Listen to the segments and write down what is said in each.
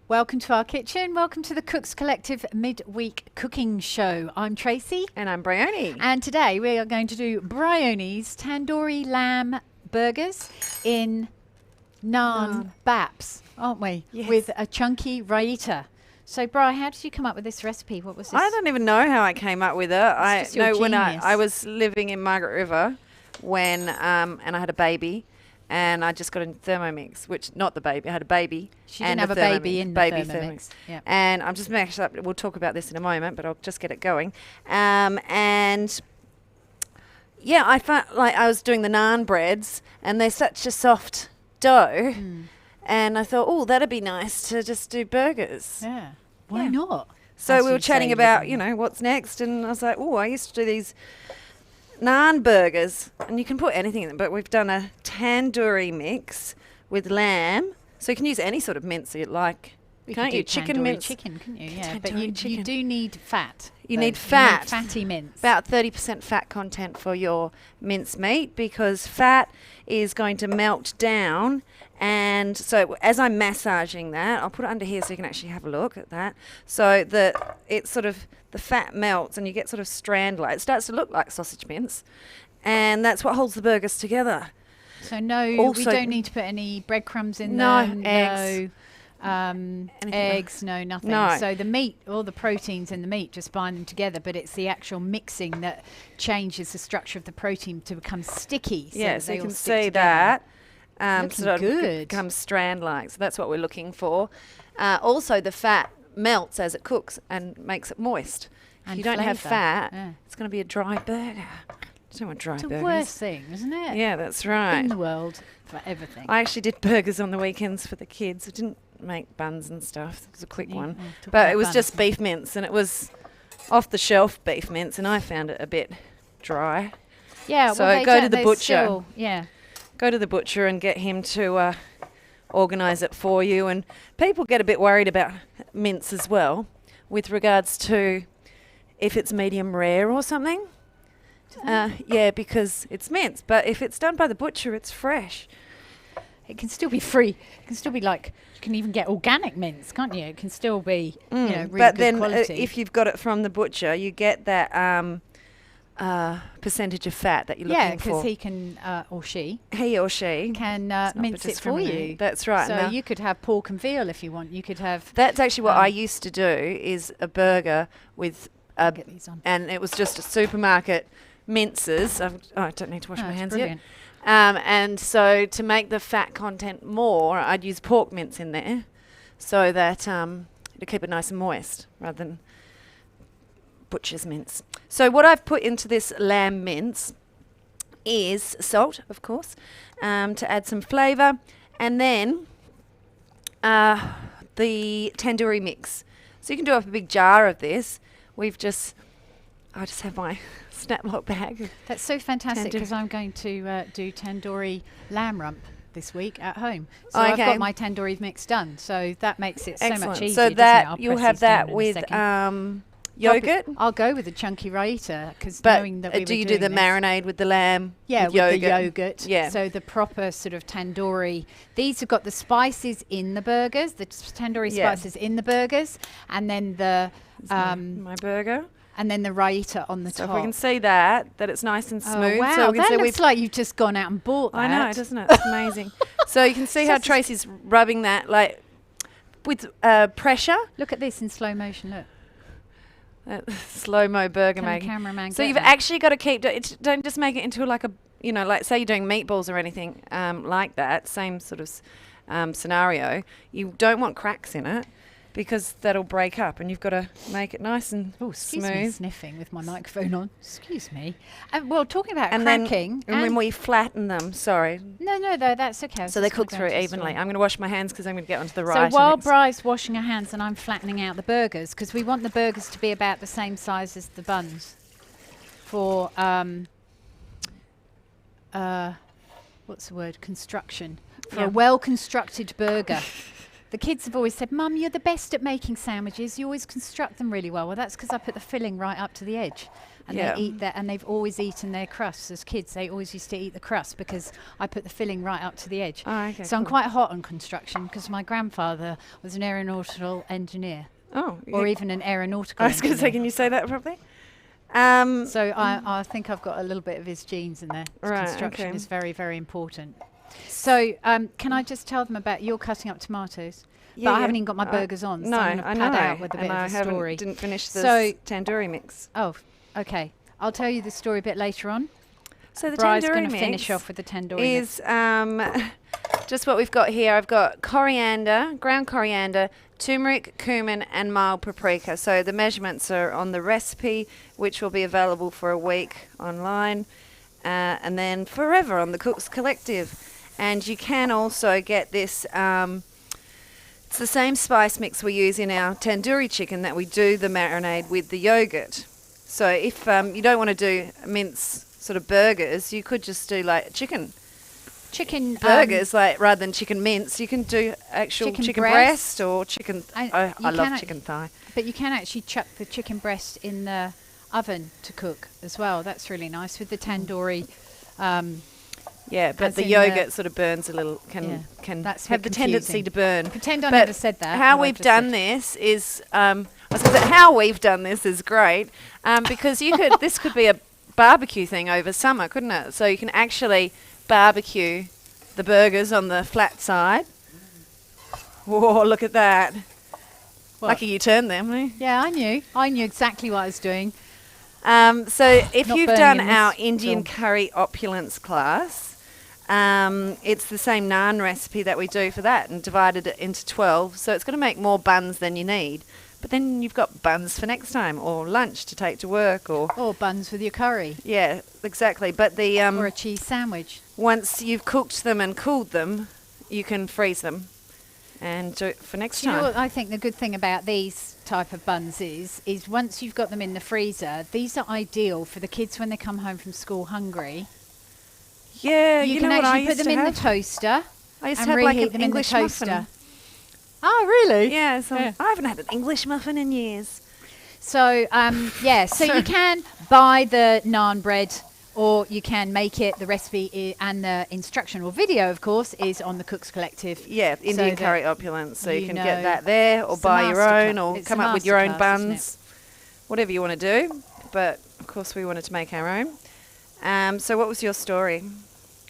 Welcome to our kitchen. Welcome to the Cooks Collective midweek cooking show. I'm Tracy. And I'm Bryony. And today we are going to do Bryony's tandoori lamb burgers in naan baps, aren't we? Yes. With a chunky raita. So, Bri, how did you come up with this recipe? What was this? I don't even know how I came up with it. I just your know when genius. I was living in Margaret River when and I had a baby. And I just got in Thermomix, which not the baby. I had a baby. She didn't have a baby in the Thermomix. Yep. And I'm just making up. We'll talk about this in a moment, but I'll just get it going. And yeah, I felt like I was doing the naan breads, and they're such a soft dough. And I thought, oh, that'd be nice to just do burgers. Yeah. Why not? So As we were you'd chatting say, about, living there. what's next, and I was like, oh, I used to do these naan burgers, and you can put anything in them, but we've done a tandoori mix with lamb, so you can use any sort of mince you like. You Can't could you? do Chicken tandoori mince. chicken, couldn't you? Yeah, but Tandoori you chicken. do need fat. You though. need fat. Fatty mince. About 30% fat content for your mince meat, because fat is going to melt down. And so as I'm massaging that, I'll put it under here so you can actually have a look at that. So the fat melts and you get sort of strand-like. It starts to look like sausage mince, and that's what holds the burgers together. So we Also- don't need to put any breadcrumbs in No, them. eggs. No Anything eggs, no nothing. No. So the meat, all the proteins in the meat just bind them together, but it's the actual mixing that changes the structure of the protein to become sticky. Yeah, that so they you all can stick see together. that. Looking So that it good. becomes strand-like. So that's what we're looking for. Also, the fat melts as it cooks and makes it moist. If And you don't have flavour, fat, yeah. it's going to be a dry burger. You don't want dry It's the burgers. worst thing, isn't it? Yeah, that's right. In the world for everything. I actually did burgers on the weekends for the kids. I didn't make buns and stuff. It was a quick one. talk But about it was buns. just beef mince, and it was off-the-shelf beef mince, and I found it a bit dry. Yeah, So well, they go to don't- the they butcher. still- yeah. Go to the butcher and get him to organise it for you. And people get a bit worried about mince as well, with regards to if it's medium rare or something. Yeah, because it's mince. But if it's done by the butcher, it's fresh. It can still be free. It can still be like, you can even get organic mince, can't you? It can still be, really But good then quality. if you've got it from the butcher, you get that percentage of fat that you're yeah, looking because for. he can, or she, He or she can Let's not mince it for you. discriminate. That's right. So Now, you could have pork and veal if you want. You could have, that's actually what um, I used to do, is a burger with get these on. and it was just a supermarket minces. I don't need to wash Oh, my it's hands brilliant. yet. And so to make the fat content more, I'd use pork mince in there, so that to keep it nice and moist rather than butcher's mince. So what I've put into this lamb mince is salt, of course, to add some flavour, and then the tandoori mix. So you can do up a big jar of this. I just have my snap-lock bag. That's so fantastic, Tandoori. because I'm going to do tandoori lamb rump this week at home. So Oh, I've okay. got my tandoori mix done. So that makes it so much Excellent. easier, So doesn't it? that I'll you'll press have these down that in a with second. yogurt. I'll go with a chunky raita, because But knowing that we do were you do the doing this- marinade with the lamb? Yeah, with with the yogurt. Yeah. So the proper sort of tandoori. These have got the spices in the burgers, the tandoori Yeah. spices in the burgers, and then the It's my burger. and then the raita on the So top. if we can see that it's nice and smooth. Oh wow, So we can that see looks like you've just gone out and bought that. I know, doesn't it? It's amazing. So you can see how Just- Tracy's rubbing that like with pressure. Look at this in slow motion. Look, Slow-mo burger can the making. cameraman So get you've that? actually got to keep don't just make it into like a, like say you're doing meatballs or anything like that, same sort of scenario. You don't want cracks in it, because that'll break up, and you've got to make it nice and Excuse me, smooth. sniffing with my microphone on. Excuse me. Well, talking about And cracking. then when we flatten them, no, that's okay. I was so they just gonna cook go through into the evenly. story. I'm going to wash my hands because I'm going to get onto the So right. while Bry's washing her hands and I'm flattening out the burgers, because we want the burgers to be about the same size as the buns for what's the word? Construction. For Yeah. a well-constructed burger. The kids have always said, Mum, you're the best at making sandwiches. You always construct them really well. Well, that's because I put the filling right up to the edge. and they eat that, and they've always eaten their crusts as kids. They always used to eat the crust because I put the filling right up to the edge. Oh, okay, so I'm quite hot on construction because my grandfather was an aeronautical engineer. Oh, or even an aeronautical I was going to say, can you say that properly? So I think I've got a little bit of his genes in there. Right, Construction is very, very important. So can I just tell them about you're cutting up tomatoes? Yeah, but I haven't even got my burgers on, so no, I'm going to I know. pad out with a bit of a story. Didn't finish the tandoori mix. Oh, okay. I'll tell you the story a bit later on. So the Bry's tandoori going to mix finish off with the tandoori is just what we've got here. I've got coriander, ground coriander, turmeric, cumin, and mild paprika. So the measurements are on the recipe, which will be available for a week online, and then forever on the Cooks Collective. And you can also get this. It's the same spice mix we use in our tandoori chicken that we do the marinade with the yogurt. So if you don't want to do mince sort of burgers, you could just do like chicken burgers, like rather than chicken mince. You can do actual chicken breast or chicken. I love chicken thigh. But you can actually chuck the chicken breast in the oven to cook as well. That's really nice with the tandoori. Yeah, but the yogurt sort of burns a little, can have the tendency to burn. Pretend I never said that. How we've done this is, how we've done this is great, because this could be a barbecue thing over summer, couldn't it? So you can actually barbecue the burgers on the flat side. Whoa, look at that. What? Lucky you turned them, eh? Yeah, I knew exactly what I was doing. So if Not you've burning done in our this Indian film. curry opulence class, it's the same naan recipe that we do for that and divided it into 12. So it's going to make more buns than you need. But then you've got buns for next time or lunch to take to work or buns with your curry. Yeah, exactly. But the or a cheese sandwich. Once you've cooked them and cooled them, you can freeze them and do it for next time. You know what I think the good thing about these type of buns is once you've got them in the freezer, these are ideal for the kids when they come home from school hungry. Yeah, you can actually put them in the toaster. I used and to have like reheat an them English in the toaster. muffin. Oh, really? Yeah, I haven't had an English muffin in years. So, so you can buy the naan bread or you can make it. The recipe and the instructional video, of course, is on the Cooks Collective. Yeah, Indian curry opulence. So you can get that there or buy your own or come up with your own buns, whatever you want to do. But, of course, we wanted to make our own. So what was your story?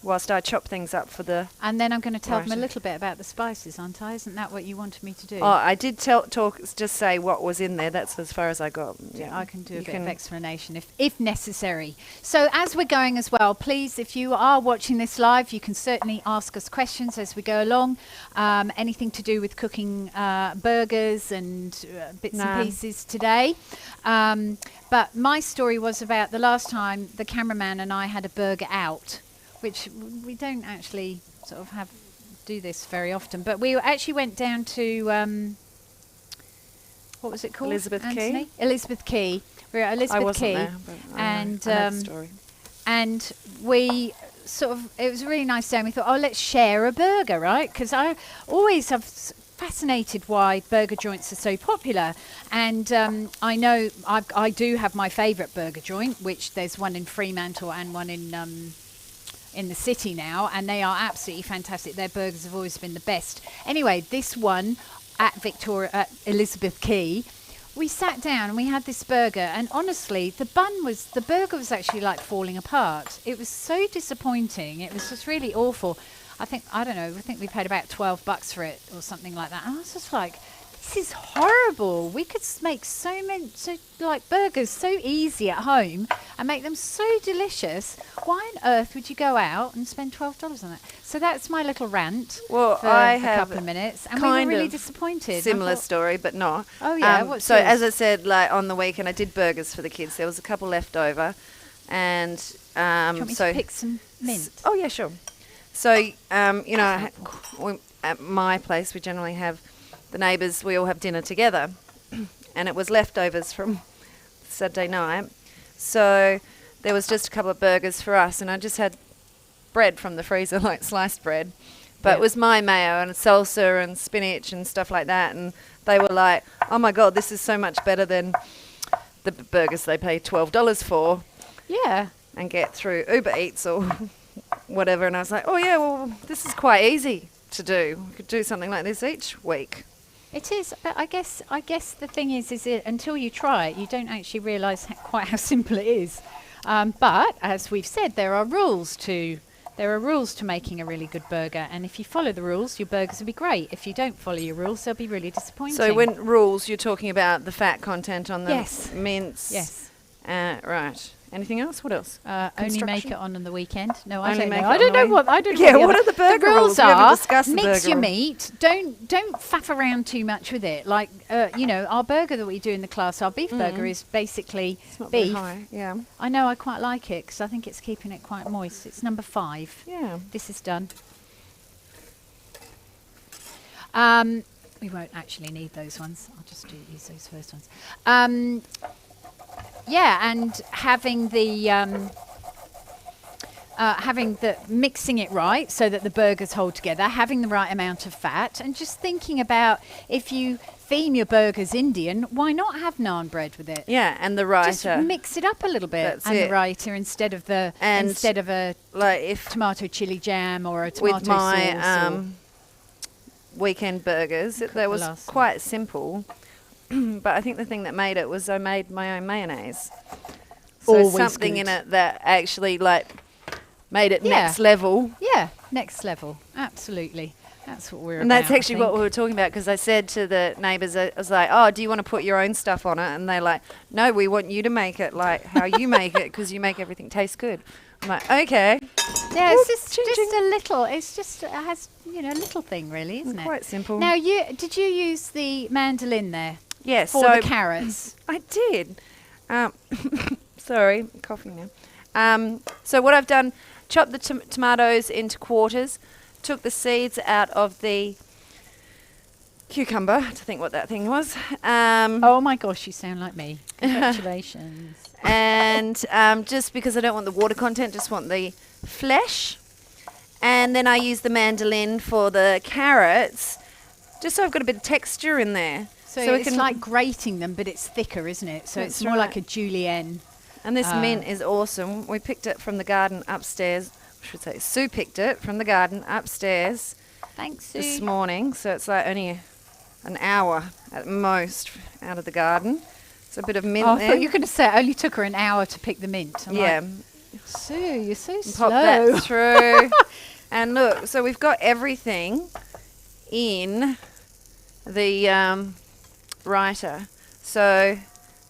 Whilst I chop things up for the... And then I'm going to tell them a little bit about the spices, aren't I? Isn't that what you wanted me to do? Oh, I did just say what was in there. That's as far as I got. Yeah, I can do a bit of explanation if necessary. So as we're going as well, please, if you are watching this live, you can certainly ask us questions as we go along. Anything to do with cooking burgers and bits and pieces today. But my story was about the last time the cameraman and I had a burger out, which we don't actually sort of do this very often. But we actually went down to, what was it called? Elizabeth Anthony? Quay. Elizabeth Quay. We were at Elizabeth I wasn't Quay. there, but I know the story. And we it was a really nice day, and we thought, let's share a burger, right? Because I always have fascinated why burger joints are so popular. And I know I do have my favourite burger joint, which there's one in Fremantle and one in the city now, and they are absolutely fantastic. Their burgers have always been the best. Anyway, this one at Elizabeth Quay, we sat down and we had this burger, and honestly, the burger was actually like falling apart. It was so disappointing. It was just really awful. I think we paid about $12 for it or something like that. And I was just like, this is horrible. We could make burgers so easy at home and make them so delicious. Why on earth would you go out and spend $12 on it? So that's my little rant. Well, for I a have couple of minutes, and we were really disappointed. Similar story, but not. Oh yeah. So as I said, like on the weekend, I did burgers for the kids. There was a couple left over, and do you want me to pick some mint? Oh yeah, sure. So at my place, we generally have the neighbours. We all have dinner together, and it was leftovers from Saturday night. So there was just a couple of burgers for us, and I just had bread from the freezer, like sliced bread. But it was my mayo and salsa and spinach and stuff like that, and they were like, "Oh my God, this is so much better than the burgers they pay $12 for Yeah. and get through Uber Eats or whatever. And I was like, oh yeah, well, this is quite easy to do. We could do something like this each week. It is, but I guess the thing is it until you try it, you don't actually realise quite how simple it is. But as we've said, there are rules to making a really good burger, and if you follow the rules, your burgers will be great. If you don't follow your rules, they'll be really disappointing. So when rules, you're talking about the fat content on the Yes. mince. Yes. Right. Anything else? What else? Only make it on the weekend. No, Only I don't make know. it I don't on the know week- what I don't. Yeah, know what are the burger rules? We haven't are discussed the mix burger your rules. meat. Don't faff around too much with it. Like our burger that we do in the class, our beef burger is basically It's not very beef. high. Yeah. I know, I quite like it because I think it's keeping it quite moist. It's number 5. Yeah. This is done. We won't actually need those ones. I'll just use those first ones. Yeah, and having the mixing it right so that the burgers hold together, having the right amount of fat, and just thinking about if you theme your burgers Indian, why not have naan bread with it? Yeah, and the writer. Just mix it up a little bit. That's and it. the writer instead of a like if tomato chili jam or a tomato with my sauce. weekend burgers, that was last one. quite simple. But I think the thing that made it was I made my own mayonnaise. So Always something good. in it that actually made it Yeah. next level. Yeah, next level. Absolutely. That's what we're And about. that's actually what we were talking about, because I said to the neighbours, I was like, oh, do you want to put your own stuff on it? And they're like, no, we want you to make it like how you make it, because you make everything taste good. I'm like, okay. Yeah, Whoop, it's just a little. It's just it has a little thing really, isn't it? Quite simple. Now, did you use the mandolin there Yes. for so the carrots? I did. Sorry, I'm coughing now. So what I've done, chopped the tomatoes into quarters, took the seeds out of the cucumber, to think what that thing was. Oh my gosh, you sound like me. Congratulations. And just because I don't want the water content, just want the flesh. And then I use the mandolin for the carrots, just so I've got a bit of texture in there. So we it's can like grating them, but it's thicker, isn't it? So That's it's more right. like a julienne. And this mint is awesome. We picked it from the garden upstairs. I should say Sue picked it from the garden upstairs Thanks, Sue. this morning. So it's like only an hour at most out of the garden. It's a bit of mint I there. thought you were going to say it only took her an hour to pick the mint. I'm yeah. like, Sue, you're so Pop slow. that through. And look, so we've got everything in the writer. So,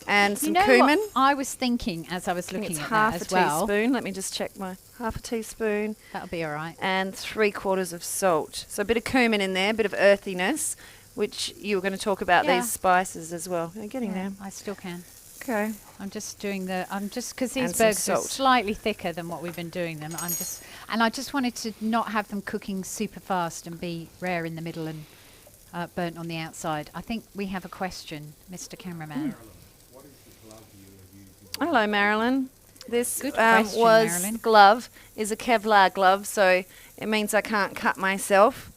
and some cumin. What I was thinking as I was I think looking it's at half that a as well. teaspoon. Let me just check my half a teaspoon. That'll be all right. And 3/4 of salt. So a bit of cumin in there, a bit of earthiness, which you were going to talk about Yeah. these spices as well. You're getting there. I still can. Okay. I'm just because And these some burgers are salt. slightly thicker than what we've been doing them. I just wanted to not have them cooking super fast and be rare in the middle and burnt on the outside. I think we have a question, Mr. Cameraman. Hello, Marilyn. This Good question, was Marilyn. glove is a Kevlar glove, so it means I can't cut myself.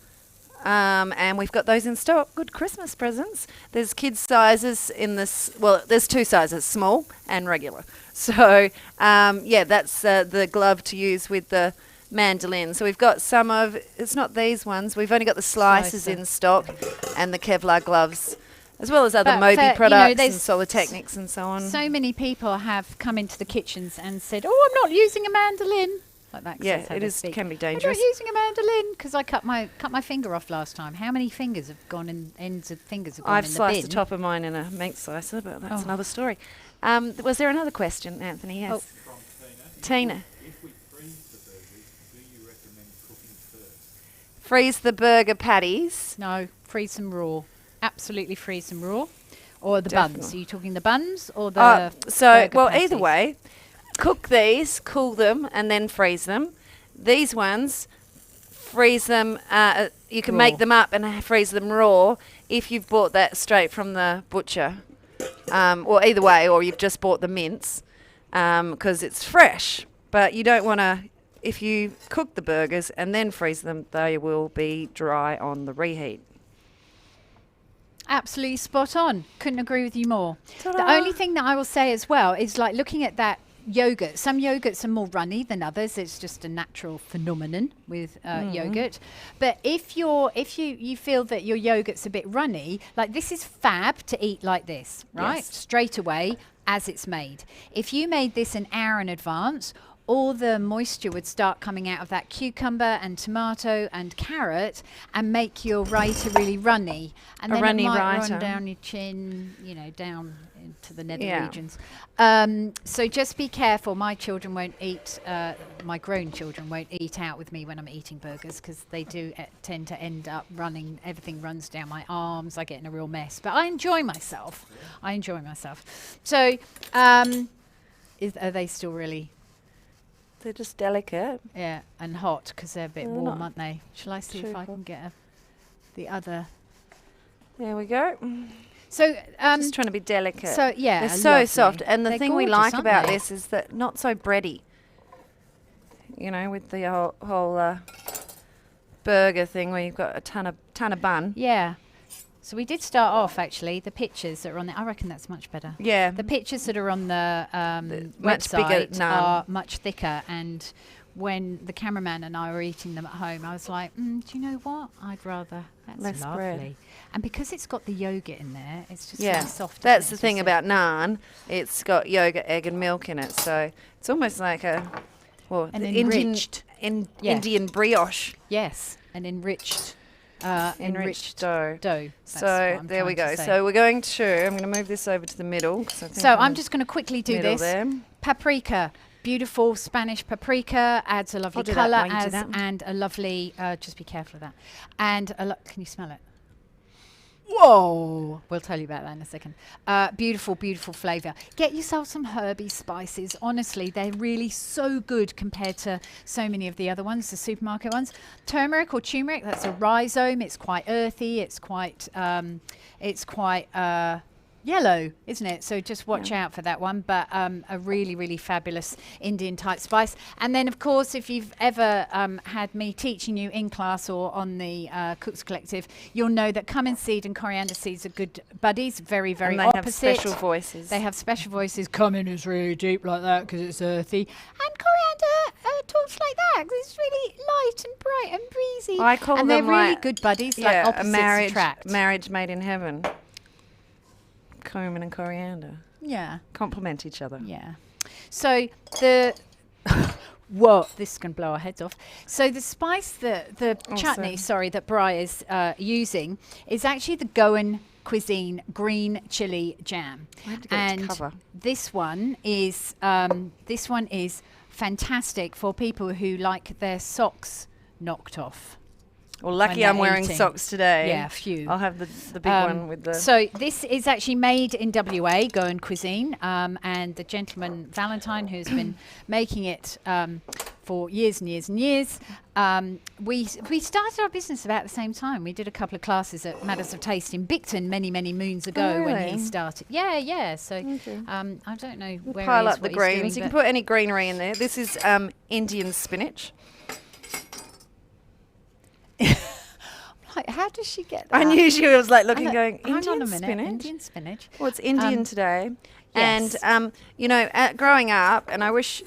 And we've got those in stock. Good Christmas presents. There's kids sizes in this. Well, there's 2 sizes, small and regular. So yeah, that's the glove to use with the mandolin. So we've got some of. It's not these ones. We've only got the slices Slicer. in stock, and the Kevlar gloves, as well as other But Moby for, products and there's Solar Techniques and so on. So many people have come into the kitchens and said, "Oh, I'm not using a mandolin." Like that. 'cause Yeah, that's how it they is speak. can be I'm dangerous. not using a mandolin because I cut my finger off last time. How many fingers have gone in? Ends of fingers have gone I've in the sliced bin? the top of mine in a meat slicer, but that's Oh. another story. Was there another question, Anthony? Yes. Oh. From Tina. If we freeze the burgers, do you recommend cooking first? Freeze the burger patties. No, freeze them raw. Absolutely freeze them raw. Or the Definitely. buns. Are you talking the buns or the So, burger well, patties? either way, cook these, cool them, and then freeze them. These ones, freeze them. You can Raw. make them up and freeze them raw if you've bought that straight from the butcher. Or either way, or you've just bought the mince because it's fresh. But you don't want to. If you cook the burgers and then freeze them, they will be dry on the reheat. absolutely spot on. Couldn't agree with you more. Ta-da. The only thing that I will say as well is like looking at that yogurt. Some yogurts are more runny than others. It's just a natural phenomenon with yogurt. But if you feel that your yogurt's a bit runny, like this is fab to eat like this, right? Yes. Straight away as it's made. If you made this an hour in advance, all the moisture would start coming out of that cucumber and tomato and carrot and make your raita really runny. And A then runny it might raita. run down your chin, down into the nether Yeah. regions. So just be careful. My children won't eat, my grown children won't eat out with me when I'm eating burgers because they do tend to end up running, everything runs down my arms. I get in a real mess. But I enjoy myself. So are they still really... They're just delicate. Yeah, and hot because they're a bit They're warm, not aren't they? Shall I see if I super. can get the other? There we go. So, Just trying to be delicate. so yeah, They're so lovely. soft. And the They're thing we gorgeous, like aren't about they? this is that not so bready. With the whole burger thing where you've got a ton of bun. Yeah. So we did start off actually. The pictures that are on there, I reckon that's much better. Yeah. The pictures that are on the much bigger website naan. are much thicker. And when the cameraman and I were eating them at home, I was like, do you know what? I'd rather that's Less lovely. bread. And because it's got the yogurt in there, it's just Yeah, really soft. that's isn't the it? thing Just about naan. It's got yogurt, egg, and milk in it, so it's almost like An the enriched. Yeah. Indian brioche, Yes, an enriched enriched dough. dough. That's what So I'm there we trying go. to say. So we're going to. I'm going to move this over to the middle. 'Cause I think So I'm in just going to quickly the do middle this. there. Paprika, beautiful Spanish paprika, adds a lovely do that colour while you do that. and a lovely. Just be careful of that. And can you smell it? Whoa! We'll tell you about that in a second. Beautiful, beautiful flavour. Get yourself some herby spices. Honestly, they're really so good compared to so many of the other ones, the supermarket ones. Turmeric or turmeric, that's a rhizome. It's quite earthy. It's quite yellow, isn't it? So just watch out for that one. But a really, really fabulous Indian type spice. And then, of course, if you've ever had me teaching you in class or on the Cooks Collective, you'll know that cumin seed and coriander seeds are good buddies. Very, very And they opposite. have special voices. They have special voices. Cumin is really deep like that because it's earthy. And coriander talks like that because it's really light and bright and breezy. I call and them they're really like- good buddies, yeah, like opposites a attract. marriage made in heaven. Cumin and coriander Yeah, complement each other. yeah. So the... Whoa, this can blow our heads off. So the spice, the chutney, that Bri is using is actually the Goan cuisine green chili jam. I had to get it to cover. This one is fantastic for people who like their socks knocked off. Well, lucky when I'm they're wearing eating. socks today. Yeah, a few. I'll have the big one with the. So this is actually made in WA, Goan cuisine, and the gentleman Valentine, who's been making it for years and years and years. We started our business about the same time. We did a couple of classes at Matters of Taste in Bicton many, many moons ago when he really? started. Yeah, yeah. So Okay. I don't know where Pile he is, up the what he's doing, greens. You can but- put any greenery in there. This is Indian spinach. Like, how does she get that? I knew she was like looking, Look, going, hang Indian on a minute, spinach? Indian spinach. Well, it's Indian Um, today. yes. And, growing up, and I wish,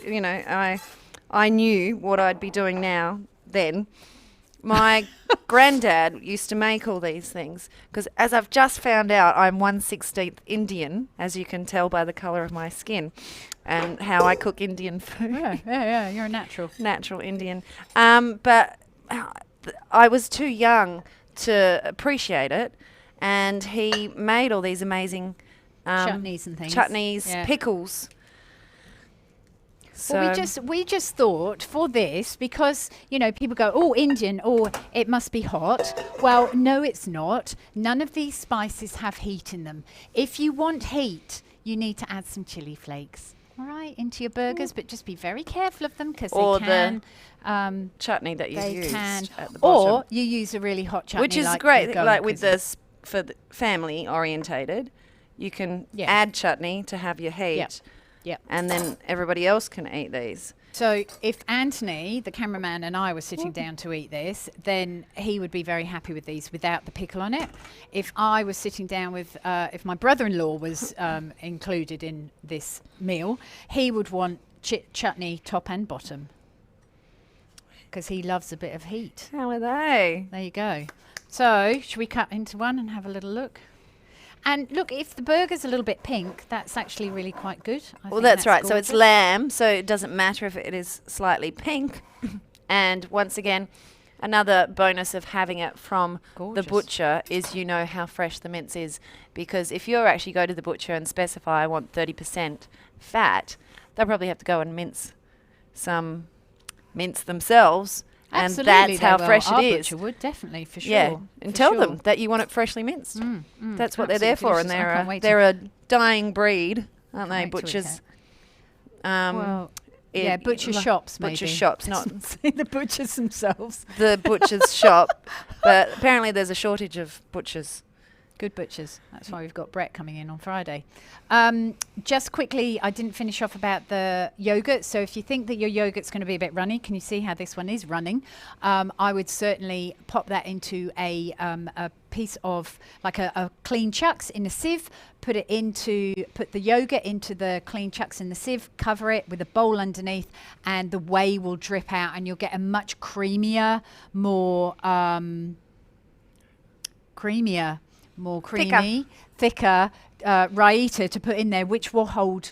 I knew what I'd be doing now then. My granddad used to make all these things because, as I've just found out, I'm 1/16th Indian, as you can tell by the colour of my skin and how I cook Indian food. Yeah. You're a natural. Natural Indian. But I was too young to appreciate it, and he made all these amazing Chutneys and things. chutneys, Yeah. pickles. So Well, we just thought for this, because people go, oh, Indian, oh, it must be hot. Well, no, it's not. None of these spices have heat in them. If you want heat, you need to add some chili flakes, all right, into your burgers, but just be very careful of them because Or they the can. chutney that you They used can, at the bottom, or you use a really hot chutney, which is like great. the Goan Like with cuisine. this for the family orientated, you can Yeah. add chutney to have your heat. Yep. And then everybody else can eat these. So if Anthony, the cameraman, and I were sitting down to eat this, then he would be very happy with these without the pickle on it. If I was sitting down with, if my brother-in-law was included in this meal, he would want chutney top and bottom because he loves a bit of heat. How are they? There you go. So should we cut into one and have a little look? And look, if the burger's a little bit pink, that's actually really quite good. Well, that's right. So it's lamb, so it doesn't matter if it is slightly pink. And once again, another bonus of having it from the butcher is you know how fresh the mince is. Because if you actually go to the butcher and specify I want 30% fat, they'll probably have to go and mince themselves. Absolutely, and that's how fresh Our it is. butcher would, definitely, for sure. Yeah, and tell them that you want it freshly minced. That's what they're there for, and they're a dying breed, aren't they? Butchers. Butcher shops, maybe. Butcher shops, not the butchers themselves. The butcher's shop, but apparently there's a shortage of butchers. Good butchers. That's why we've got Brett coming in on Friday. Just quickly, I didn't finish off about the yogurt. So if you think that your yogurt's going to be a bit runny, can you see how this one is running? I would certainly pop that into a piece of like a clean chucks in a sieve. Put the yogurt into the clean chucks in the sieve. Cover it with a bowl underneath, and the whey will drip out, and you'll get a much creamy, thicker raita to put in there, which will hold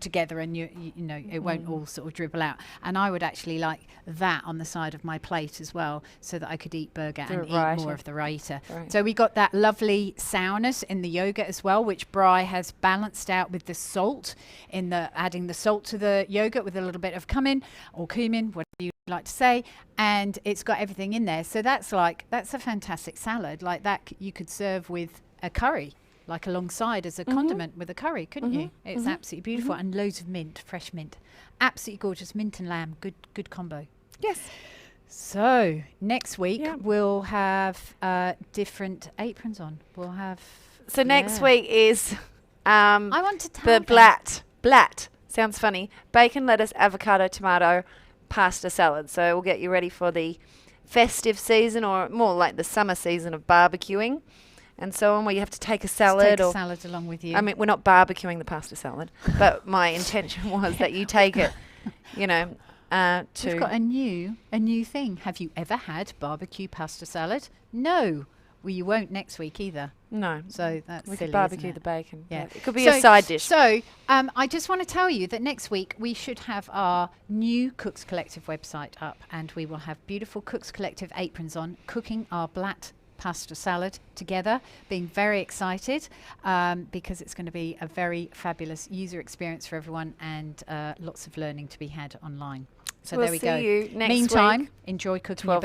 together, and you know it won't all sort of dribble out. And I would actually like that on the side of my plate as well, so that I could eat burger and eat more of the raita. Right. So we got that lovely sourness in the yogurt as well, which Bri has balanced out with the salt adding the salt to the yogurt with a little bit of cumin, whatever you like to say, and it's got everything in there. So that's a fantastic salad. Like that you could serve with a curry, like alongside as a condiment with a curry, couldn't you? It's absolutely beautiful, and loads of mint, fresh mint. Absolutely gorgeous. Mint and lamb, good combo. Yes. So next week we'll have different aprons on. We'll have. So next week is I want to tell the blat sounds funny. Bacon, lettuce, avocado, tomato, pasta salad. So we'll get you ready for the festive season, or more like the summer season of barbecuing and so on, where you have to take a salad. Take a salad along with you. I mean, we're not barbecuing the pasta salad, but my intention was that you take it, We've got a new thing. Have you ever had barbecue pasta salad? No. Well, you won't next week either. No. So that's we silly, could barbecue isn't it? the bacon. Yeah. It could be a side dish. So I just want to tell you that next week we should have our new Cooks Collective website up, and we will have beautiful Cooks Collective aprons on, cooking our blat pasta salad together, being very excited because it's going to be a very fabulous user experience for everyone, and lots of learning to be had online. So we'll there we go. See you next Meantime, week. enjoy cooking your